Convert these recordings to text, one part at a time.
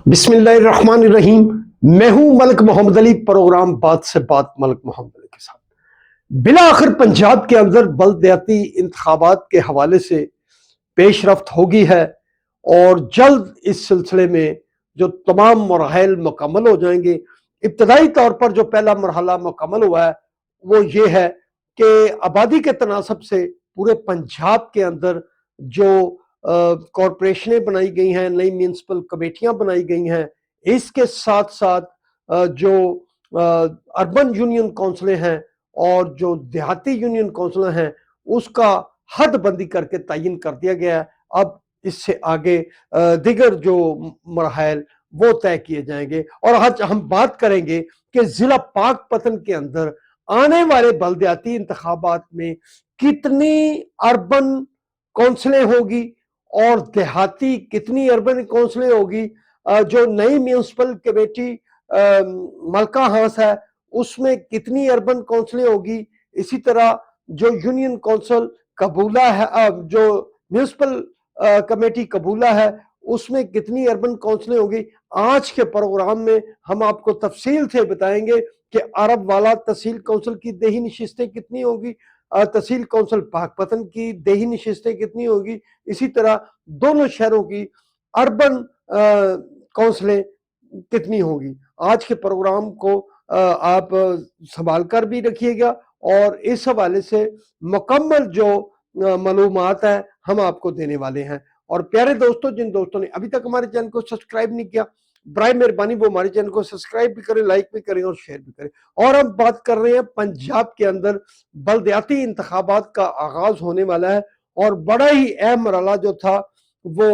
बिस्मिल्लाहिर्रहमानिर्रहीम। मैं हूं मलिक मोहम्मद अली, प्रोग्राम बात से बात मलिक मोहम्मद अली के साथ। बिला आखिर पंजाब के अंदर बलदियाती इंतखाबात के हवाले से पेशरफ्त होगी है और जल्द इस सिलसिले में जो तमाम मराहल मुकम्मल हो जाएंगे। इब्तदाई तौर पर जो पहला मरहला मुकम्मल हुआ है वो ये है कि आबादी के तनासब से पूरे पंजाब के अंदर जो कॉरपोरेशनें बनाई गई हैं, नई म्यूनसिपल कमेटियां बनाई गई हैं, इसके साथ साथ जो अर्बन यूनियन काउंसिलें हैं और जो देहाती यूनियन काउंसिल हैं उसका हद बंदी करके तयन कर दिया गया है। अब इससे आगे दिगर जो मराहल वो तय किए जाएंगे। और आज हम बात करेंगे कि जिला पाकपतन के अंदर आने वाले बलदियाती इंतखाबात में कितनी अर्बन काउंसिलें होगी और देहाती कितनी अर्बन काउंसिलें होगी। जो नई म्यूनसिपल कमेटी मलका हास है उसमें कितनी अर्बन काउंसिलें होगी। इसी तरह जो यूनियन काउंसिल कबूला है, जो म्यूनसिपल कमेटी कबूला है उसमें कितनी अर्बन काउंसिलें होगी। आज के प्रोग्राम में हम आपको तफसील से बताएंगे कि अरब वाला तहसील काउंसिल की देही नशिस्तें कितनी होगी, तहसील काउंसिल पाकपतन की देही नशिस्तें कितनी होगी। इसी तरह दोनों शहरों की अर्बन काउंसिलें कितनी होगी। आज के प्रोग्राम को आप संभाल कर भी रखिएगा और इस हवाले से मुकम्मल जो मालूमात है हम आपको देने वाले हैं। और प्यारे दोस्तों, जिन दोस्तों ने अभी तक हमारे चैनल को सब्सक्राइब नहीं किया, बराए मेहरबानी वो हमारे चैनल को सब्सक्राइब भी करें, लाइक भी करें और शेयर भी करें। और हम बात कर रहे हैं पंजाब के अंदर बलदियाती इंतखाबात का आगाज होने वाला है और बड़ा ही अहम मरहला जो था वो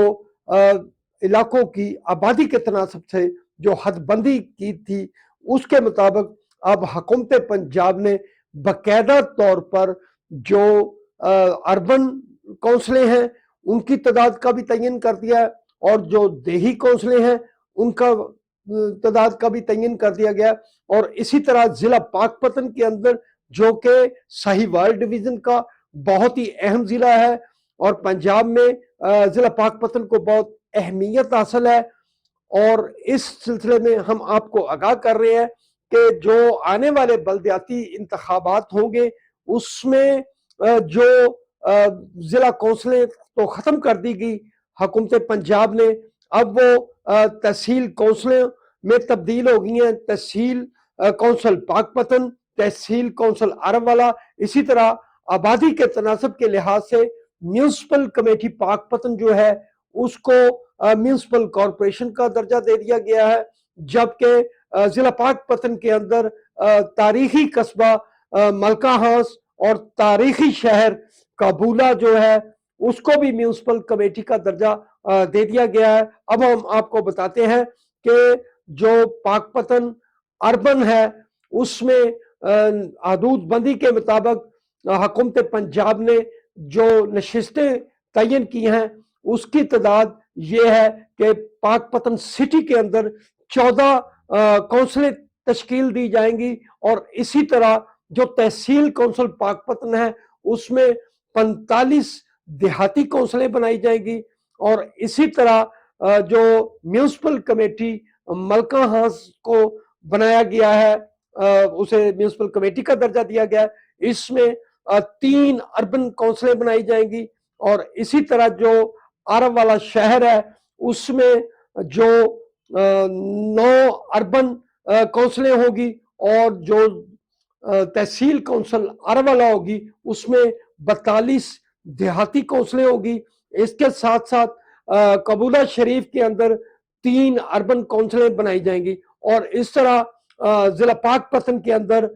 इलाकों की आबादी के तनासब से जो हदबंदी की थी उसके मुताबिक अब हुकूमत पंजाब ने बाकायदा तौर पर जो अर्बन काउंसिलें हैं उनकी तादाद का भी तयन कर दिया है और जो देही काउंसिलें हैं उनका तादाद का भी तयन कर दिया गया। और इसी तरह जिला पाकपतन के अंदर जो कि साहिवाल डिवीजन का बहुत ही अहम जिला है और पंजाब में जिला पाकपतन को बहुत अहमियत हासिल है। और इस सिलसिले में हम आपको आगाह कर रहे हैं कि जो आने वाले बलदियाती इंतखाबात होंगे उसमें जो जिला काउंसिलें तो खत्म कर दी गई हुकूमत पंजाब ने, अब वो तहसील काउंसिलें में तब्दील हो गई हैं। तहसील काउंसिल पाकपतन, तहसील काउंसिल अरबवाला। इसी तरह आबादी के तनासब के लिहाज से म्यूनसिपल कमेटी पाकपतन जो है उसको म्यूनसिपल कॉरपोरेशन का दर्जा दे दिया गया है, जबकि जिला पाकपतन के अंदर तारीखी कस्बा मलका हाउस और तारीखी शहर काबूला जो है उसको भी म्यूनसिपल कमेटी का दर्जा दे दिया गया है। अब हम आपको बताते हैं कि जो पाकपतन अर्बन है उसमें हदूद बंदी के मुताबिक हुकूमत पंजाब ने जो नशिस्तें तयन की हैं उसकी तादाद ये है कि पाकपतन सिटी के अंदर 14 काउंसिलें तश्कील दी जाएंगी और इसी तरह जो तहसील काउंसिल पाकपतन है उसमें 45 देहाती काउंसिलें बनाई जाएंगी। और इसी तरह जो म्यूनसिपल कमेटी मलका हाउस को बनाया गया है, उसे म्यूनसिपल कमेटी का दर्जा दिया गया है, इसमें 3 अर्बन काउंसिलें बनाई जाएंगी। और इसी तरह जो अरब वाला शहर है उसमें जो 9 अर्बन काउंसिलें होगी और जो तहसील काउंसिल अरब वाला होगी उसमें 42 देहाती काउंसिलें होगी। इसके साथ साथ कबूला शरीफ के अंदर 3 अर्बन काउंसिलें बनाई जाएंगी। और इस तरह जिला पाकपतन के अंदर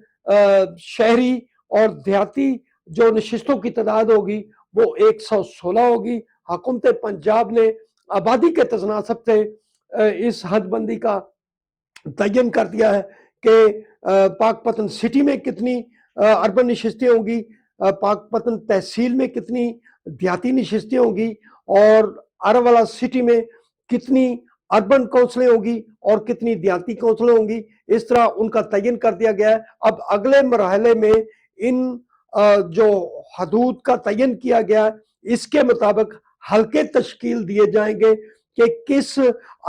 शहरी और देहाती जो नशिस्तों की तादाद होगी वो 116 होगी। हुकूमत पंजाब ने आबादी के तनासब से इस हदबंदी का तयन कर दिया है कि पाकपतन सिटी में कितनी अर्बन नशिस्तें होंगी, पाकपतन तहसील में कितनी देहाती नशिस्तें होंगी और अरवाला सिटी में कितनी अर्बन काउंसिलें होगी और कितनी देहाती काउंसिलें होंगी। इस तरह उनका तयन कर दिया गया है। अब अगले मरहले में इन जो हदूद का तयन किया गया है इसके मुताबिक हल्के तश्कील दिए जाएंगे کہ کس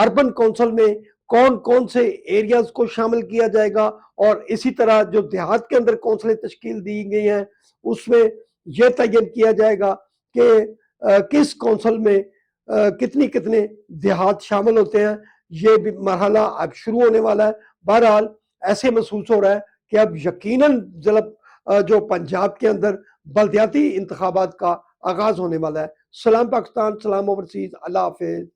اربن کونسل میں کون کون سے ایریاز کو شامل کیا جائے گا، اور اسی طرح جو دیہات کے اندر کونسلیں تشکیل دی گئی ہیں اس میں یہ تعین کیا جائے گا کہ کس کونسل میں کتنے دیہات شامل ہوتے ہیں۔ یہ بھی مرحلہ اب شروع ہونے والا ہے۔ بہرحال ایسے محسوس ہو رہا ہے کہ اب یقیناً جو پنجاب کے اندر بلدیاتی انتخابات کا آغاز ہونے والا ہے۔ سلام پاکستان، سلام اوورسیز، اللہ حافظ۔